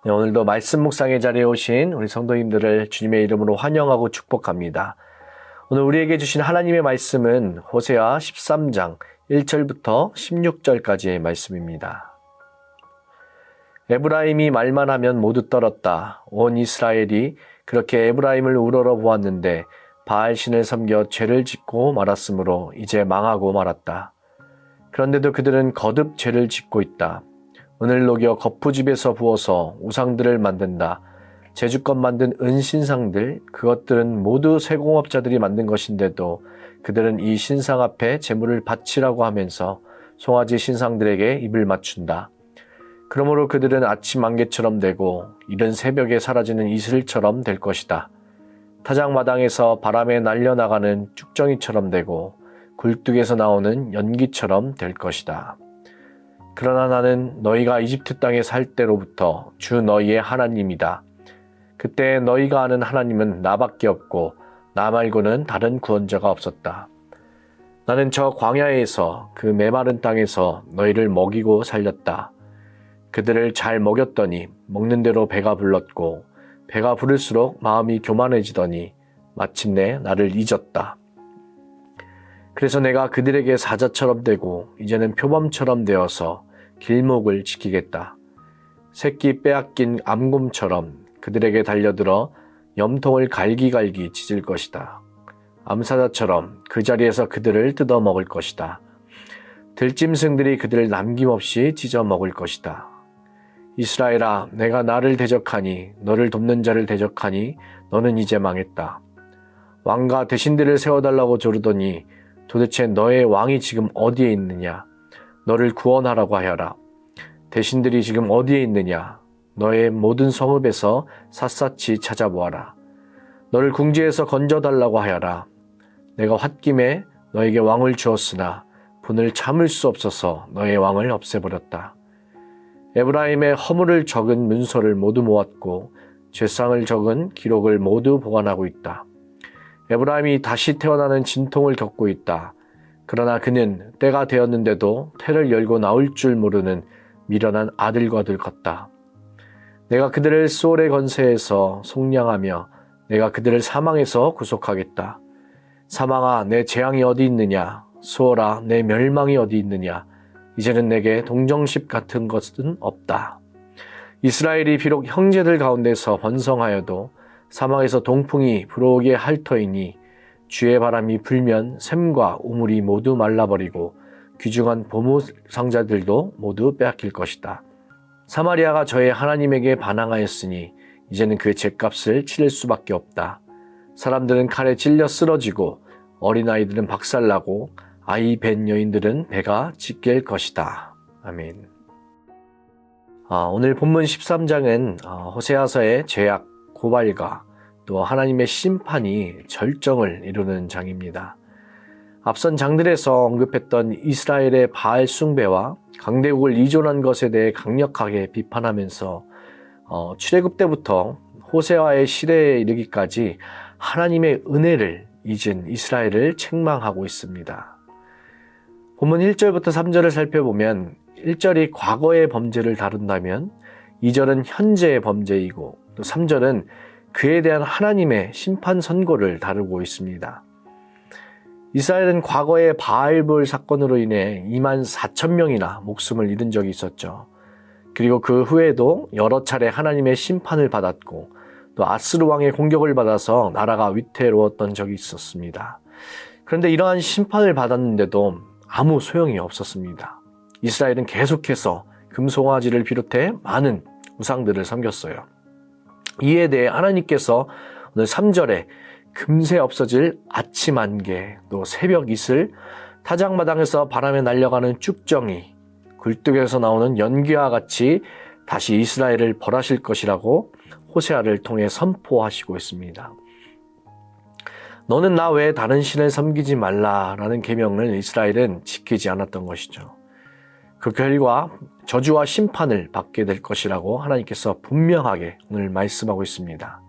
네, 오늘도 말씀 묵상의 자리에 오신 우리 성도님들을 주님의 이름으로 환영하고 축복합니다. 오늘 우리에게 주신 하나님의 말씀은 호세아 13장 1절부터 16절까지의 말씀입니다. 에브라임이 말만 하면 모두 떨었다. 온 이스라엘이 그렇게 에브라임을 우러러 보았는데 바알신을 섬겨 죄를 짓고 말았으므로 이제 망하고 말았다. 그런데도 그들은 거듭 죄를 짓고 있다. 은을 녹여 거푸집에서 부어서 우상들을 만든다. 제주껏 만든 은신상들, 그것들은 모두 세공업자들이 만든 것인데도 그들은 이 신상 앞에 제물을 바치라고 하면서 송아지 신상들에게 입을 맞춘다. 그러므로 그들은 아침 안개처럼 되고 이른 새벽에 사라지는 이슬처럼 될 것이다. 타작마당에서 바람에 날려나가는 쭉정이처럼 되고 굴뚝에서 나오는 연기처럼 될 것이다. 그러나 나는 너희가 이집트 땅에 살 때로부터 주 너희의 하나님이다. 그때 너희가 아는 하나님은 나밖에 없고 나 말고는 다른 구원자가 없었다. 나는 저 광야에서 그 메마른 땅에서 너희를 먹이고 살렸다. 그들을 잘 먹였더니 먹는 대로 배가 불렀고 배가 부를수록 마음이 교만해지더니 마침내 나를 잊었다. 그래서 내가 그들에게 사자처럼 되고 이제는 표범처럼 되어서 길목을 지키겠다. 새끼 빼앗긴 암곰처럼 그들에게 달려들어 염통을 갈기갈기 찢을 것이다. 암사자처럼 그 자리에서 그들을 뜯어 먹을 것이다. 들짐승들이 그들을 남김없이 찢어 먹을 것이다. 이스라엘아, 내가 나를 대적하니 너를 돕는 자를 대적하니 너는 이제 망했다. 왕과 대신들을 세워달라고 조르더니 도대체 너의 왕이 지금 어디에 있느냐? 너를 구원하라고 하여라. 대신들이 지금 어디에 있느냐? 너의 모든 성읍에서 샅샅이 찾아보아라. 너를 궁지에서 건져달라고 하여라. 내가 홧김에 너에게 왕을 주었으나 분을 참을 수 없어서 너의 왕을 없애버렸다. 에브라임의 허물을 적은 문서를 모두 모았고 죄상을 적은 기록을 모두 보관하고 있다. 에브라임이 다시 태어나는 진통을 겪고 있다. 그러나 그는 때가 되었는데도 태를 열고 나올 줄 모르는 미련한 아들과들 같다. 내가 그들을 수월의 건세에서 속량하며 내가 그들을 사망에서 구속하겠다. 사망아, 내 재앙이 어디 있느냐? 수월아, 내 멸망이 어디 있느냐? 이제는 내게 동정심 같은 것은 없다. 이스라엘이 비록 형제들 가운데서 번성하여도 사망에서 동풍이 불어오게 할 터이니 주의 바람이 불면 샘과 우물이 모두 말라버리고 귀중한 보물상자들도 모두 빼앗길 것이다. 사마리아가 저의 하나님에게 반항하였으니 이제는 그 죗값을 치를 수밖에 없다. 사람들은 칼에 찔려 쓰러지고 어린아이들은 박살나고 아이 벤 여인들은 배가 찢길 것이다. 아멘. 오늘 본문 13장은 호세아서의 죄악, 고발과 또 하나님의 심판이 절정을 이루는 장입니다. 앞선 장들에서 언급했던 이스라엘의 바알 숭배와 강대국을 이존한 것에 대해 강력하게 비판하면서 출애굽 때부터 호세아의 시대에 이르기까지 하나님의 은혜를 잊은 이스라엘을 책망하고 있습니다. 본문 1절부터 3절을 살펴보면 1절이 과거의 범죄를 다룬다면 2절은 현재의 범죄이고 또 3절은 그에 대한 하나님의 심판 선고를 다루고 있습니다. 이스라엘은 과거의 바알볼 사건으로 인해 2만 4천 명이나 목숨을 잃은 적이 있었죠. 그리고 그 후에도 여러 차례 하나님의 심판을 받았고 또 아스르 왕의 공격을 받아서 나라가 위태로웠던 적이 있었습니다. 그런데 이러한 심판을 받았는데도 아무 소용이 없었습니다. 이스라엘은 계속해서 금송아지를 비롯해 많은 우상들을 섬겼어요. 이에 대해 하나님께서 오늘 3절에 금세 없어질 아침 안개, 또 새벽 이슬, 타작마당에서 바람에 날려가는 쭉정이, 굴뚝에서 나오는 연기와 같이 다시 이스라엘을 벌하실 것이라고 호세아를 통해 선포하시고 있습니다. 너는 나 외에 다른 신을 섬기지 말라라는 계명을 이스라엘은 지키지 않았던 것이죠. 그 결과 저주와 심판을 받게 될 것이라고 하나님께서 분명하게 오늘 말씀하고 있습니다.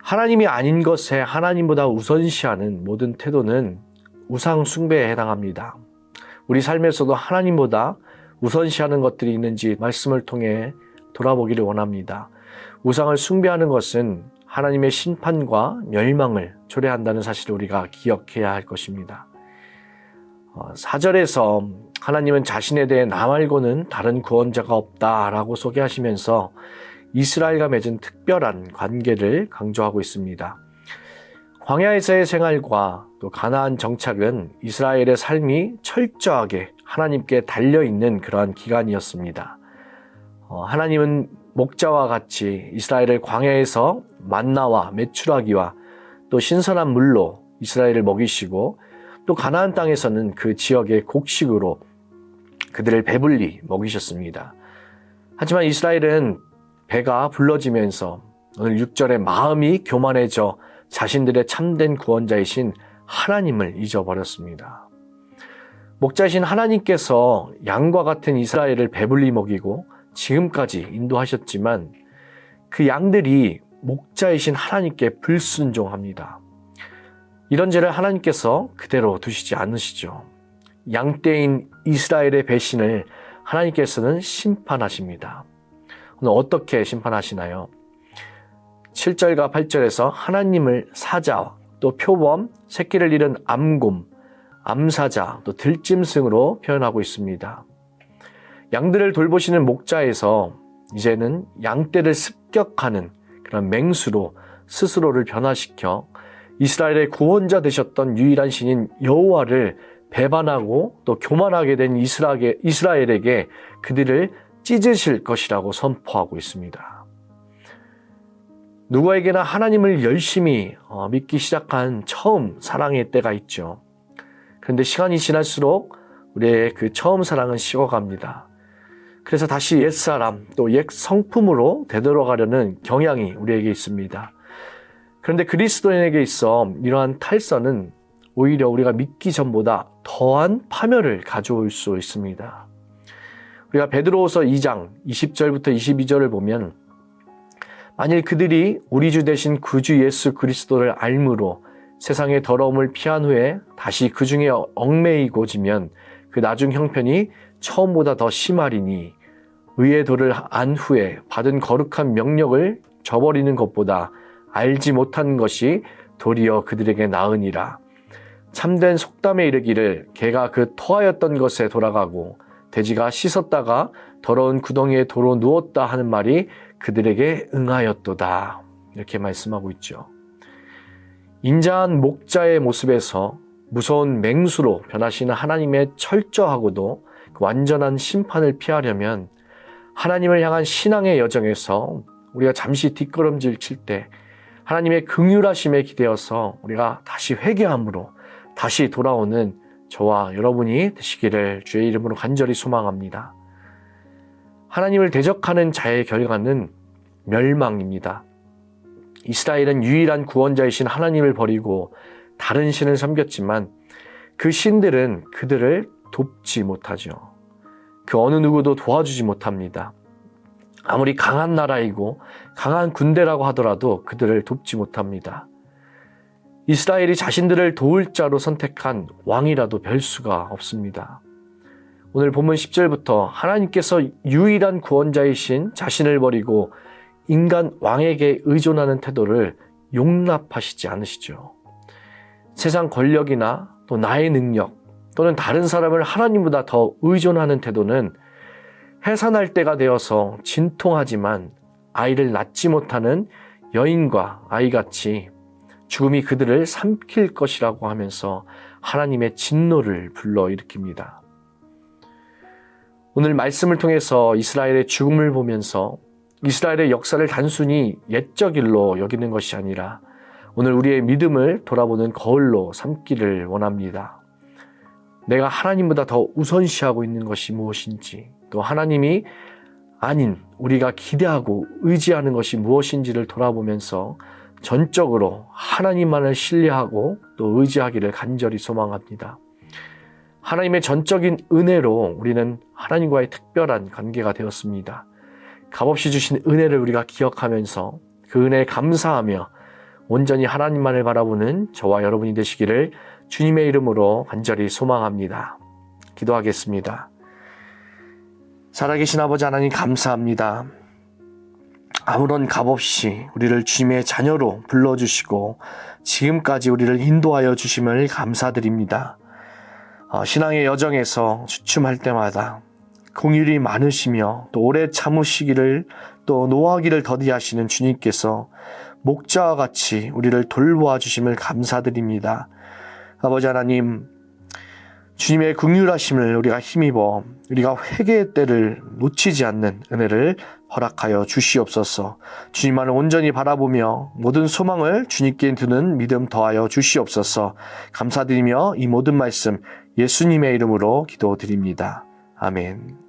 하나님이 아닌 것에 하나님보다 우선시하는 모든 태도는 우상 숭배에 해당합니다. 우리 삶에서도 하나님보다 우선시하는 것들이 있는지 말씀을 통해 돌아보기를 원합니다. 우상을 숭배하는 것은 하나님의 심판과 멸망을 초래한다는 사실을 우리가 기억해야 할 것입니다. 4절에서 하나님은 자신에 대해 나 말고는 다른 구원자가 없다라고 소개하시면서 이스라엘과 맺은 특별한 관계를 강조하고 있습니다. 광야에서의 생활과 또 가나안 정착은 이스라엘의 삶이 철저하게 하나님께 달려있는 그러한 기간이었습니다. 하나님은 목자와 같이 이스라엘을 광야에서 만나와 메추라기와 또 신선한 물로 이스라엘을 먹이시고 또 가나안 땅에서는 그 지역의 곡식으로 그들을 배불리 먹이셨습니다. 하지만 이스라엘은 배가 불러지면서 오늘 6절에 마음이 교만해져 자신들의 참된 구원자이신 하나님을 잊어버렸습니다. 목자이신 하나님께서 양과 같은 이스라엘을 배불리 먹이고 지금까지 인도하셨지만 그 양들이 목자이신 하나님께 불순종합니다. 이런 죄를 하나님께서 그대로 두시지 않으시죠. 양떼인 이스라엘의 배신을 하나님께서는 심판하십니다. 오늘 어떻게 심판하시나요? 7절과 8절에서 하나님을 사자, 또 표범, 새끼를 잃은 암곰, 암사자, 또 들짐승으로 표현하고 있습니다. 양들을 돌보시는 목자에서 이제는 양떼를 습격하는 그런 맹수로 스스로를 변화시켜 이스라엘의 구원자 되셨던 유일한 신인 여호와를 배반하고 또 교만하게 된 이스라엘에게 그들을 찢으실 것이라고 선포하고 있습니다. 누구에게나 하나님을 열심히 믿기 시작한 처음 사랑의 때가 있죠. 그런데 시간이 지날수록 우리의 그 처음 사랑은 식어갑니다. 그래서 다시 옛사람 또 옛 성품으로 되돌아가려는 경향이 우리에게 있습니다. 그런데 그리스도인에게 있어 이러한 탈선은 오히려 우리가 믿기 전보다 더한 파멸을 가져올 수 있습니다. 우리가 베드로후서 2장 20절부터 22절을 보면 만일 그들이 우리 주 되신 구주 예수 그리스도를 알므로 세상의 더러움을 피한 후에 다시 그 중에 얽매이고지면 그 나중 형편이 처음보다 더 심하리니 의의 도를 안 후에 받은 거룩한 명령을 저버리는 것보다 알지 못한 것이 도리어 그들에게 나으니라. 참된 속담에 이르기를 개가 그 토하였던 것에 돌아가고 돼지가 씻었다가 더러운 구덩이에 도로 누웠다 하는 말이 그들에게 응하였도다. 이렇게 말씀하고 있죠. 인자한 목자의 모습에서 무서운 맹수로 변하시는 하나님의 철저하고도 완전한 심판을 피하려면 하나님을 향한 신앙의 여정에서 우리가 잠시 뒷걸음질 칠 때 하나님의 긍휼하심에 기대어서 우리가 다시 회개함으로 다시 돌아오는 저와 여러분이 되시기를 주의 이름으로 간절히 소망합니다. 하나님을 대적하는 자의 결과는 멸망입니다. 이스라엘은 유일한 구원자이신 하나님을 버리고 다른 신을 섬겼지만 그 신들은 그들을 돕지 못하죠. 그 어느 누구도 도와주지 못합니다. 아무리 강한 나라이고 강한 군대라고 하더라도 그들을 돕지 못합니다. 이스라엘이 자신들을 도울 자로 선택한 왕이라도 별 수가 없습니다. 오늘 본문 10절부터 하나님께서 유일한 구원자이신 자신을 버리고 인간 왕에게 의존하는 태도를 용납하시지 않으시죠. 세상 권력이나 또 나의 능력 또는 다른 사람을 하나님보다 더 의존하는 태도는 해산할 때가 되어서 진통하지만 아이를 낳지 못하는 여인과 아이같이 죽음이 그들을 삼킬 것이라고 하면서 하나님의 진노를 불러일으킵니다. 오늘 말씀을 통해서 이스라엘의 죽음을 보면서 이스라엘의 역사를 단순히 옛적 일로 여기는 것이 아니라 오늘 우리의 믿음을 돌아보는 거울로 삼기를 원합니다. 내가 하나님보다 더 우선시하고 있는 것이 무엇인지, 또 하나님이 아닌 우리가 기대하고 의지하는 것이 무엇인지를 돌아보면서 전적으로 하나님만을 신뢰하고 또 의지하기를 간절히 소망합니다. 하나님의 전적인 은혜로 우리는 하나님과의 특별한 관계가 되었습니다. 값없이 주신 은혜를 우리가 기억하면서 그 은혜에 감사하며 온전히 하나님만을 바라보는 저와 여러분이 되시기를 주님의 이름으로 간절히 소망합니다. 기도하겠습니다. 살아계신 아버지 하나님 감사합니다. 아무런 값없이 우리를 주님의 자녀로 불러주시고 지금까지 우리를 인도하여 주심을 감사드립니다. 신앙의 여정에서 주춤할 때마다 긍휼이 많으시며 또 오래 참으시기를 또 노하기를 더디하시는 주님께서 목자와 같이 우리를 돌보아 주심을 감사드립니다. 아버지 하나님, 주님의 긍휼하심을 우리가 힘입어 우리가 회개의 때를 놓치지 않는 은혜를 허락하여 주시옵소서. 주님만을 온전히 바라보며 모든 소망을 주님께 두는 믿음 더하여 주시옵소서. 감사드리며 이 모든 말씀 예수님의 이름으로 기도드립니다. 아멘.